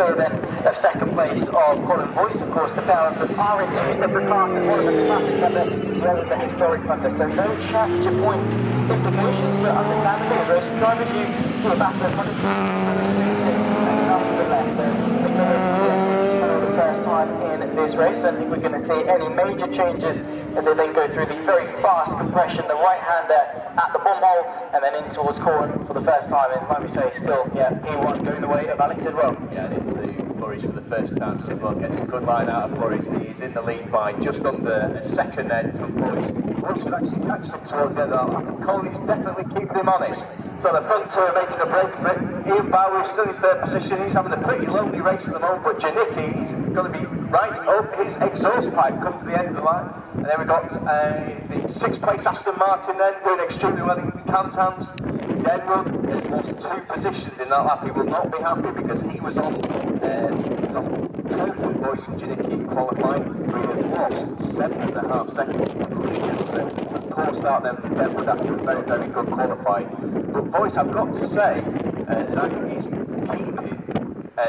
clear then of second place of Colin Boyce. Of course, the pair of them are in two separate classes, one of them the classic thunder, the other the historic thunder. So no championship points implications, but understandably as racing drivers you see a battle of 100 and nonetheless for the first time in this race. I don't think we're going to see any major changes as they then go through the very fast compression, the right-hander at the bomb hole, and then in towards Corn for the first time, and like we say, still, yeah, P1 going the way of Alex Sidwell. Yeah, into Flores for the first time. Sidwell gets a good line out of Flores. He's in the lead by just under a second then from Flores. Flores should actually catch him towards the end. I think Coley's definitely keeping him honest. So the front two are making a break for it. Ian Bower is still in third position. He's having a pretty lonely race at the moment, but Janicki is going to be right up his exhaust pipe, come to the end of the line. And then we've got the sixth place Aston Martin then, doing extremely well in Cantons. Denwood has lost 2 positions in that lap. He will not be happy because he was on turn for Boyce and Janicki in qualifying. We have lost 7.5 seconds to Collegians. So a poor start then for Denwood after a very, very good qualifying. But Boyce, I've got to say, Zach, he's keeping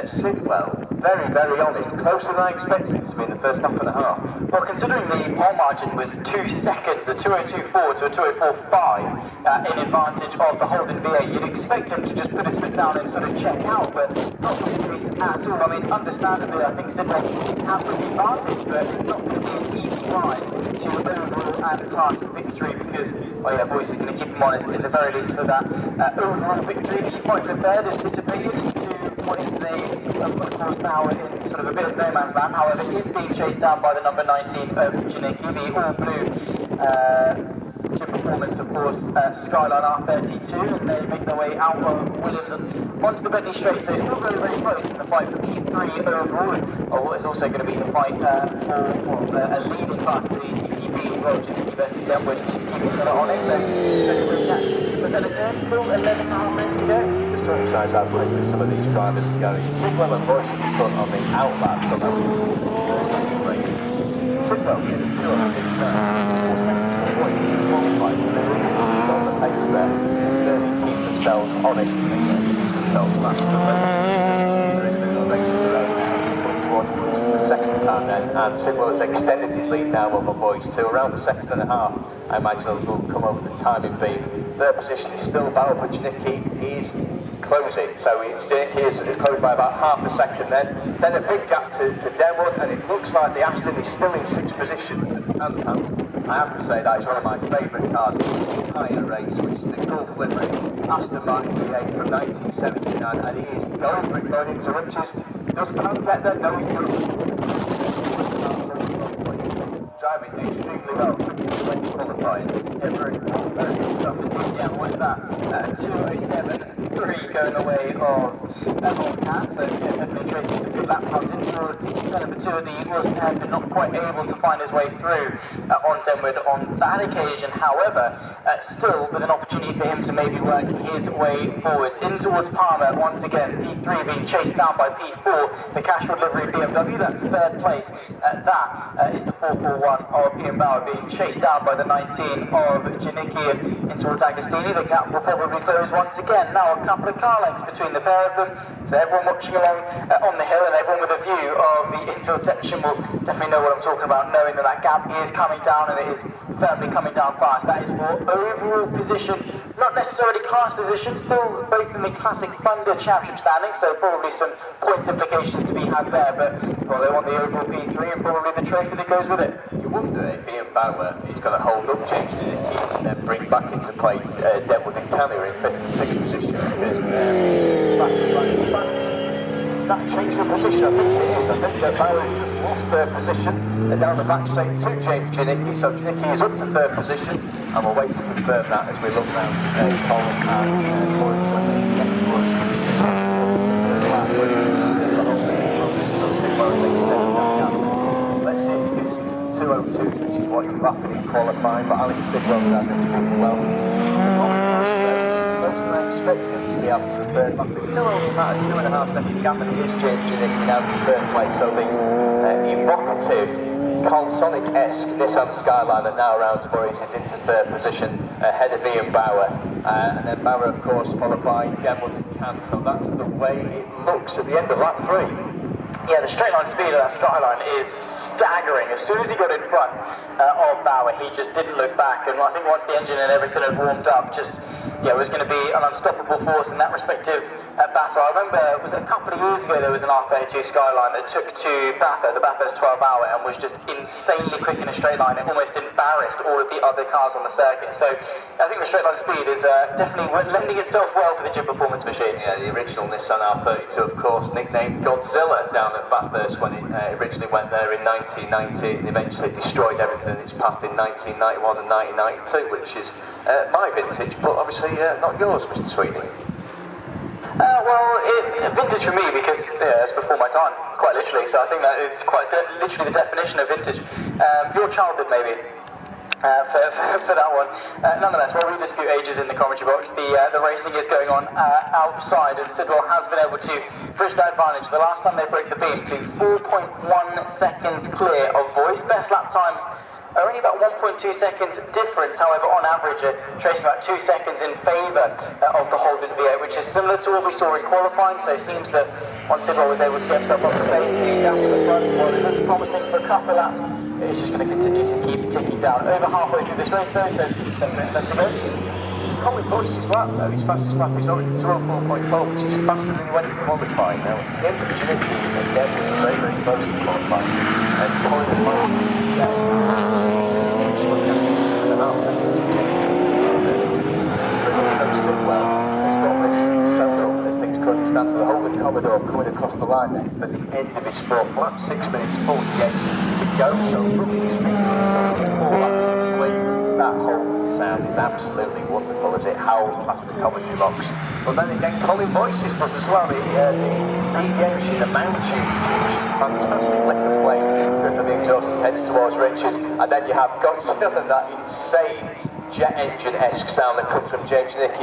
Sidwell very, very honest, closer than I expected him to be in the first lap and a half. Well, considering the pole margin was 2 seconds, a 2:02.4 to a 2:04.5 in advantage of the Holden V8, you'd expect him to just put his foot down and sort of check out, but not the case at all. I mean, understandably, I think Sidwell has got the advantage, but it's not going to be an easy ride to overall and class victory because, well, yeah, Boyce is going to keep him honest in the very least for that overall victory. The fight for third has dissipated into what is of course now in sort of a bit of no man's land. However, it is being chased down by the number 19 of Janicki, the all-blue Gym Performance, of course, Skyline R32, and they make their way out of Williams and onto the Bentley Straight, so still very, very close in the fight for P3 overall, or what is also going to be the fight for a leading class, the CTB as well. Janicki versus Denwood, he's keeping each other on it, so percent of turn, still 11.5 minutes to go. Just to emphasise how quickly some of these drivers are going. Sidwell and Boyce in front on the outlaps, so that was great. Sidwell to the 2:06 qualified, so they're really on the pace there. They keep themselves honest and they keep themselves back. They're in the middle of the race towards the second time then, and Sidwell has extended his lead now over Boyce to around the second and a half. I imagine those will come over the timing beam. Their position is still valid, but Janicki is closing, so Janicki is closed by about half a second then a big gap to Denwood, and it looks like the Aston is still in 6th position. And I have to say that is one of my favourite cars in the entire race, which is the Gulf livery Aston Martin V8 from 1979, and he is going for it, going into riches. Does Cam get there? No, he doesn't. Driving extremely well, when qualifying. Yeah, very good stuff. Yeah, what is that? 2:07.3 going away of Cat, so yeah, definitely tracing some good lap times in towards turn number 2 of the Wilson Head, but not quite able to find his way through on Denwood on that occasion. However, still with an opportunity for him to maybe work his way forwards in towards Palmer. Once again, P3 being chased down by P4, the Cashwood livery BMW. That's third place. That is the 441 of Ian Bower being chased down by the 19 of Janicki in towards Agostini. The gap will probably close once again. Now a couple of car lengths between the pair of them, so everyone watching along on the hill and everyone with a view of the infield section will definitely know what I'm talking about, knowing that that gap is coming down and it is firmly coming down fast. That is for overall position, not necessarily class position, still both in the classic Thunder Championship standing, so probably some points implications to be had there, but well, they want the overall P3 and probably the trophy that goes with it. You wonder if Ian Bower is going to hold up James Janicki and then bring back into play Denwood and Kelly in 5th and 6th position, because is that a change of position? I think it is. I think that Bower just lost third position down the back straight to James Janicki, so Janicki is up to third position, and we'll wait to confirm that as we look round Colin and Boyce when they get to us. Let's see if he gets into the 2:02, which is what you're rapidly qualifying, but Alex Sidwell does it well. Most of them expected him to be after the third lap. It's still only about a 2.5 second gap, and it is James Janicki now in third place, so the evocative Colsonic-esque Nissan Skyline that now rounds Boyce is into third position. ahead of Ian Bauer, and then Bauer, of course, followed by Denwood and Can. So that's the way it looks at the end of lap 3. Yeah, the straight line speed of that Skyline is staggering. As soon as he got in front of Bauer, he just didn't look back. And I think once the engine and everything had warmed up, it was going to be an unstoppable force in that respective battle. I remember it was a couple of years ago there was an R32 Skyline that took to the Bathurst 12 hour, and was just insanely quick in a straight line. It almost embarrassed all of the other cars on the circuit. So I think the straight line speed is definitely lending itself well for the gym performance machine. Yeah, the original Nissan R32, of course, nicknamed Godzilla down at Bathurst when it originally went there in 1990. It eventually destroyed everything in its path in 1991 and 1992, which is my vintage, but obviously not yours, Mr. Sweeney. Vintage for me because it's before my time, quite literally. So I think that is quite literally the definition of vintage. Your childhood, maybe. For that one. Nonetheless, while we dispute ages in the commentary box, the racing is going on outside, and Sidwell has been able to bridge that advantage. The last time they broke the beam to 4.1 seconds clear of voice. Best lap times are only about 1.2 seconds difference, however, on average, tracing about 2 seconds in favour of the Holden V8, which is similar to what we saw in qualifying. So it seems that once Sidwell was able to get himself up the pace, down to the front, while it looks promising for a couple of laps, it's just going to continue to keep ticking down. Over halfway through this race, though, so 7 minutes left to go. Colin Boyce's lap, though, his fastest lap is already 204.4, which is faster than he went in qualifying. Now, at the end of the journey, again, very, very close to qualifying. And Colin Boyce, stands to the Holden Commodore coming across the line at the end of his 4th lap, 6 minutes 48 to go. So roughly speaking, 4 laps to complete. That Holden sound is absolutely wonderful as it howls past the commentary box. But then again, Colin Boyce's does as well. The mediation, the mount tune, fantastic lick of flame from the exhaust heads towards Richards, and then you have Godzilla, that insane jet engine-esque sound that comes from James Nicky.